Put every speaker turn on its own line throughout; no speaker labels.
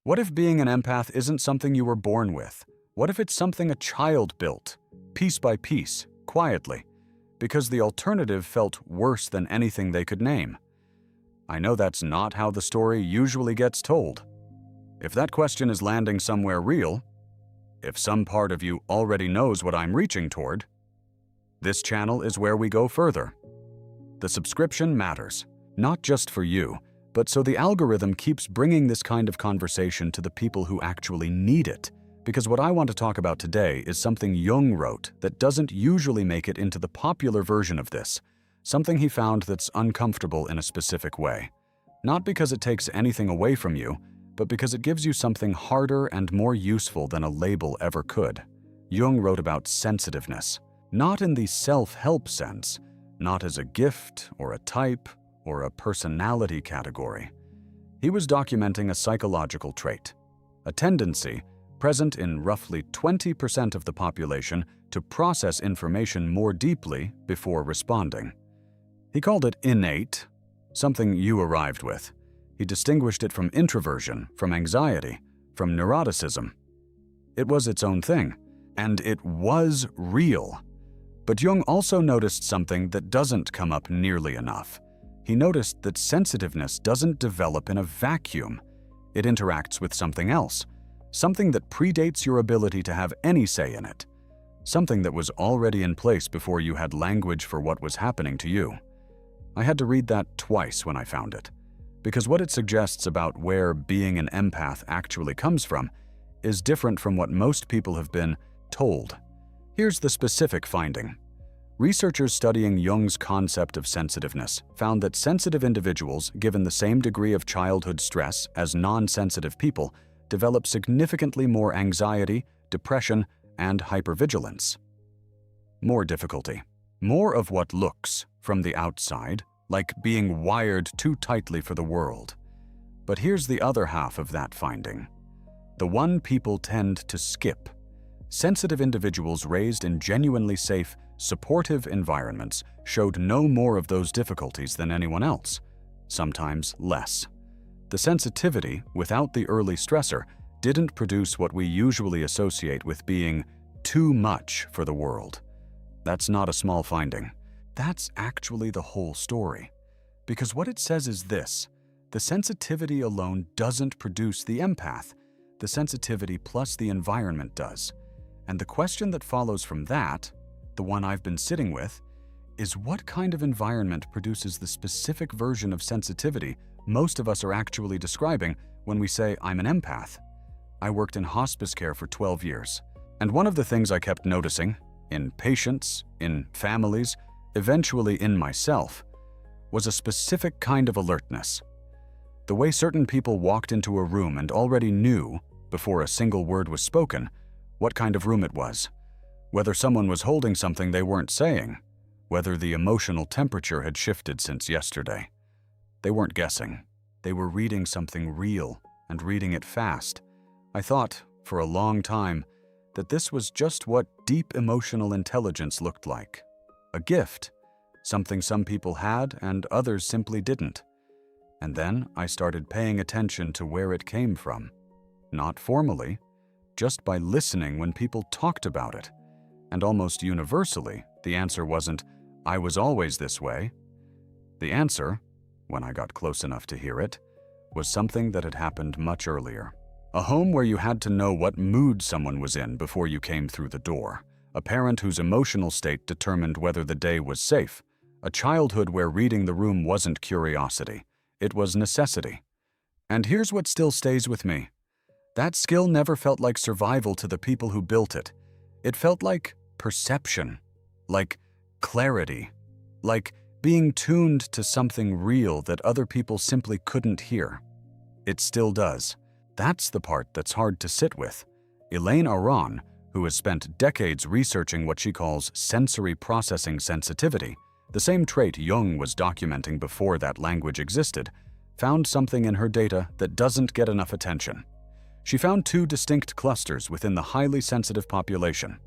What if being an empath isn't something you were born with? What if it's something a child built, piece by piece, quietly, because the alternative felt worse than anything they could name? I know that's not how the story usually gets told. If that question is landing somewhere real, if some part of you already knows what I'm reaching toward, this channel is where we go further. The subscription matters, not just for you, but so the algorithm keeps bringing this kind of conversation to the people who actually need it. Because what I want to talk about today is something Jung wrote that doesn't usually make it into the popular version of this, something he found that's uncomfortable in a specific way. Not because it takes anything away from you, but because it gives you something harder and more useful than a label ever could. Jung wrote about sensitiveness, not in the self-help sense, not as a gift or a type or a personality category. He was documenting a psychological trait, a tendency present in roughly 20% of the population to process information more deeply before responding. He called it innate, something you arrived with. He distinguished it from introversion, from anxiety, from neuroticism. It was its own thing, and it was real. But Jung also noticed something that doesn't come up nearly enough. He noticed that sensitiveness doesn't develop in a vacuum. It interacts with something else, something that predates your ability to have any say in it, something that was already in place before you had language for what was happening to you. I had to read that twice when I found it, because what it suggests about where being an empath actually comes from is different from what most people have been told. Here's the specific finding. Researchers studying Jung's concept of sensitiveness found that sensitive individuals, given the same degree of childhood stress as non-sensitive people, develop significantly more anxiety, depression, and hypervigilance. More difficulty. More of what looks, from the outside, like being wired too tightly for the world. But here's the other half of that finding. The one people tend to skip. Sensitive individuals raised in genuinely safe, supportive environments showed no more of those difficulties than anyone else, sometimes less. The sensitivity, without the early stressor, didn't produce what we usually associate with being too much for the world. That's not a small finding. That's actually the whole story. Because what it says is this: the sensitivity alone doesn't produce the empath. The sensitivity plus the environment does. And the question that follows from that, the one I've been sitting with, is what kind of environment produces the specific version of sensitivity most of us are actually describing when we say, I'm an empath. I worked in hospice care for 12 years, and one of the things I kept noticing, in patients, in families, eventually in myself, was a specific kind of alertness. The way certain people walked into a room and already knew, before a single word was spoken, what kind of room it was, whether someone was holding something they weren't saying, whether the emotional temperature had shifted since yesterday. They weren't guessing. They were reading something real and reading it fast. I thought, for a long time, that this was just what deep emotional intelligence looked like. A gift, something some people had and others simply didn't. And then I started paying attention to where it came from. Not formally, just by listening when people talked about it. And almost universally, the answer wasn't, I was always this way. The answer, when I got close enough to hear it, was something that had happened much earlier. A home where you had to know what mood someone was in before you came through the door. A parent whose emotional state determined whether the day was safe. A childhood where reading the room wasn't curiosity. It was necessity. And here's what still stays with me. That skill never felt like survival to the people who built it. It felt like perception, like clarity, like being tuned to something real that other people simply couldn't hear. It still does. That's the part that's hard to sit with. Elaine Aron, who has spent decades researching what she calls sensory processing sensitivity, the same trait Jung was documenting before that language existed, found something in her data that doesn't get enough attention. She found two distinct clusters within the highly sensitive population.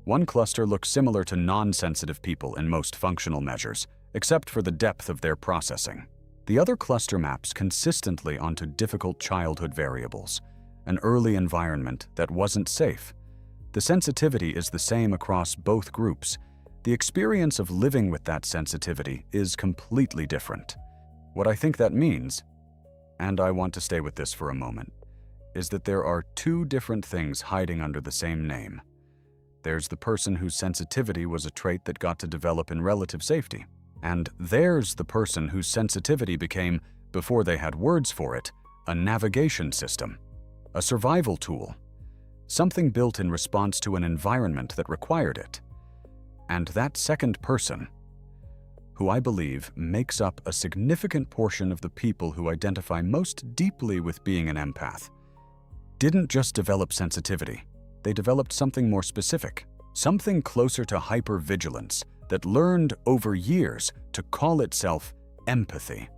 One cluster looks similar to non-sensitive people in most functional measures, except for the depth of their processing. The other cluster maps consistently onto difficult childhood variables, an early environment that wasn't safe. The sensitivity is the same across both groups. The experience of living with that sensitivity is completely different. What I think that means, and I want to stay with this for a moment, is that there are two different things hiding under the same name. There's the person whose sensitivity was a trait that got to develop in relative safety. And there's the person whose sensitivity became, before they had words for it, a navigation system, a survival tool, something built in response to an environment that required it. And that second person, who I believe makes up a significant portion of the people who identify most deeply with being an empath, didn't just develop sensitivity. They developed something more specific, something closer to hypervigilance that learned over years to call itself empathy.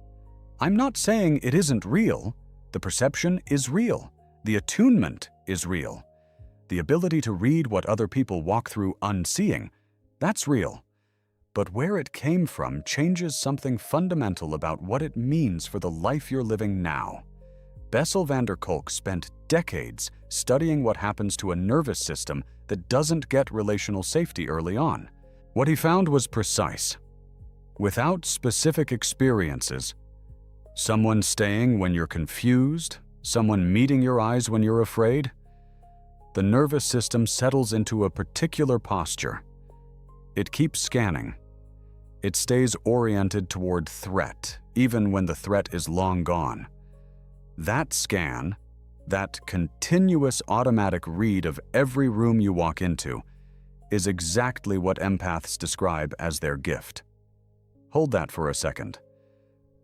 I'm not saying it isn't real. The perception is real. The attunement is real. The ability to read what other people walk through unseeing, that's real. But where it came from changes something fundamental about what it means for the life you're living now. Bessel van der Kolk spent decades studying what happens to a nervous system that doesn't get relational safety early on. What he found was precise. Without specific experiences, someone staying when you're confused, someone meeting your eyes when you're afraid, the nervous system settles into a particular posture. It keeps scanning. It stays oriented toward threat, even when the threat is long gone. That scan, that continuous automatic read of every room you walk into, is exactly what empaths describe as their gift. Hold that for a second,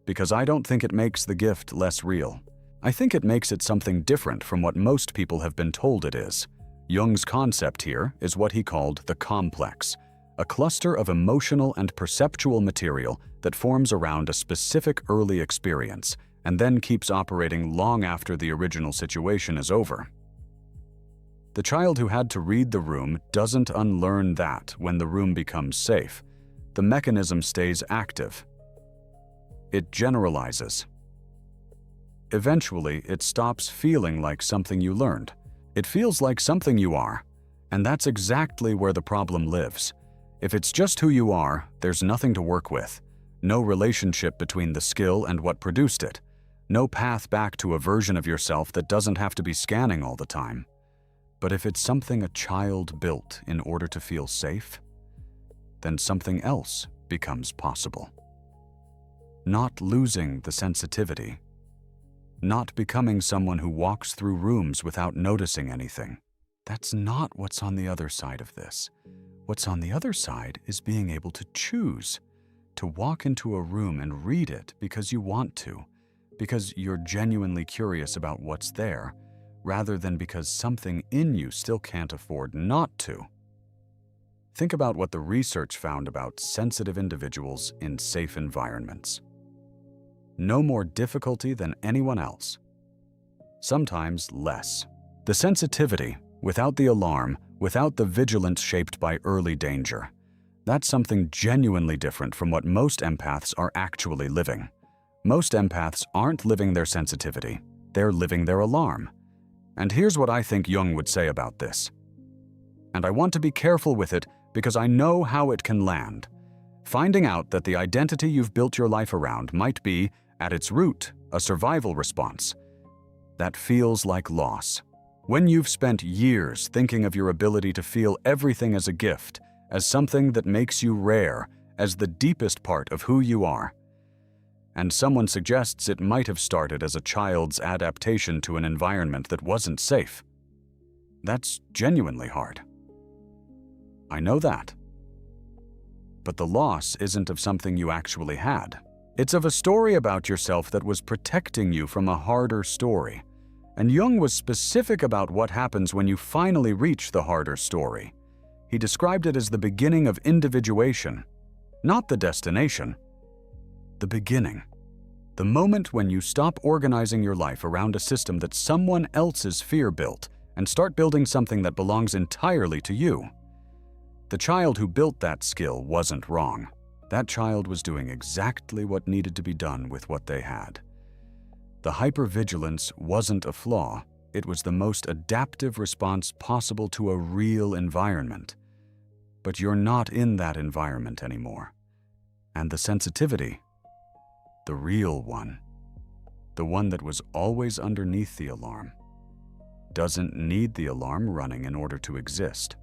because I don't think it makes the gift less real. I think it makes it something different from what most people have been told it is. Jung's concept here is what he called the complex, a cluster of emotional and perceptual material that forms around a specific early experience and then keeps operating long after the original situation is over. The child who had to read the room doesn't unlearn that when the room becomes safe. The mechanism stays active. It generalizes. Eventually, it stops feeling like something you learned. It feels like something you are, and that's exactly where the problem lives. If it's just who you are, there's nothing to work with. No relationship between the skill and what produced it. No path back to a version of yourself that doesn't have to be scanning all the time. But if it's something a child built in order to feel safe, then something else becomes possible. Not losing the sensitivity. Not becoming someone who walks through rooms without noticing anything. That's not what's on the other side of this. What's on the other side is being able to choose to walk into a room and read it because you want to, because you're genuinely curious about what's there, rather than because something in you still can't afford not to. Think about what the research found about sensitive individuals in safe environments. No more difficulty than anyone else. Sometimes less. The sensitivity, without the alarm, without the vigilance shaped by early danger. That's something genuinely different from what most empaths are actually living. Most empaths aren't living their sensitivity, they're living their alarm. And here's what I think Jung would say about this. And I want to be careful with it because I know how it can land. Finding out that the identity you've built your life around might be, at its root, a survival response. That feels like loss. When you've spent years thinking of your ability to feel everything as a gift, as something that makes you rare, as the deepest part of who you are, and someone suggests it might have started as a child's adaptation to an environment that wasn't safe. That's genuinely hard. I know that. But the loss isn't of something you actually had. It's of a story about yourself that was protecting you from a harder story. And Jung was specific about what happens when you finally reach the harder story. He described it as the beginning of individuation, not the destination. The beginning. The moment when you stop organizing your life around a system that someone else's fear built and start building something that belongs entirely to you. The child who built that skill wasn't wrong. That child was doing exactly what needed to be done with what they had. The hypervigilance wasn't a flaw, It was the most adaptive response possible to a real environment. But you're not in that environment anymore. And the sensitivity, the real one, the one that was always underneath the alarm, doesn't need the alarm running in order to exist.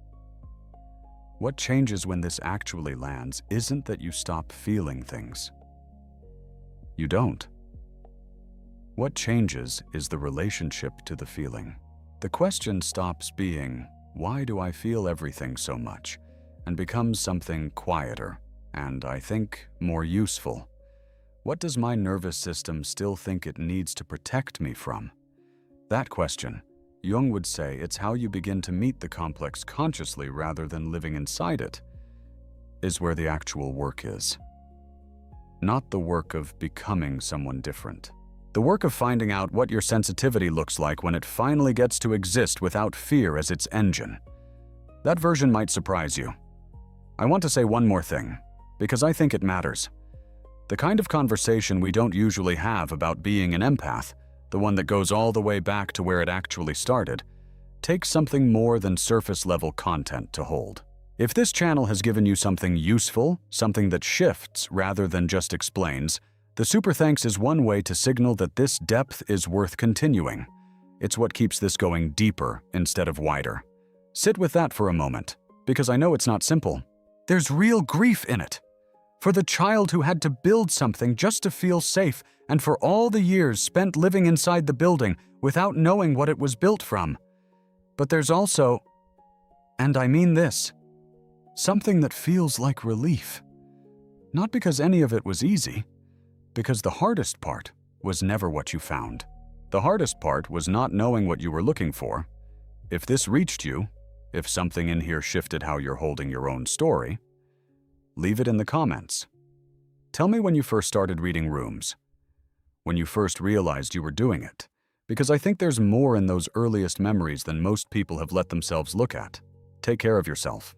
What changes when this actually lands isn't that you stop feeling things. You don't. What changes is the relationship to the feeling. The question stops being, why do I feel everything so much, and becomes something quieter and, I think, more useful. What does my nervous system still think it needs to protect me from? That question, Jung would say, it's how you begin to meet the complex consciously rather than living inside it, is where the actual work is. Not the work of becoming someone different. The work of finding out what your sensitivity looks like when it finally gets to exist without fear as its engine. That version might surprise you. I want to say one more thing, because I think it matters. The kind of conversation we don't usually have about being an empath, the one that goes all the way back to where it actually started, takes something more than surface-level content to hold. If this channel has given you something useful, something that shifts rather than just explains, the super thanks is one way to signal that this depth is worth continuing. It's what keeps this going deeper instead of wider. Sit with that for a moment, because I know it's not simple. There's real grief in it. For the child who had to build something just to feel safe, and for all the years spent living inside the building without knowing what it was built from. But there's also, and I mean this, something that feels like relief. Not because any of it was easy, because the hardest part was never what you found. The hardest part was not knowing what you were looking for. If this reached you, if something in here shifted how you're holding your own story, leave it in the comments. Tell me when you first started reading rooms, when you first realized you were doing it, because I think there's more in those earliest memories than most people have let themselves look at. Take care of yourself.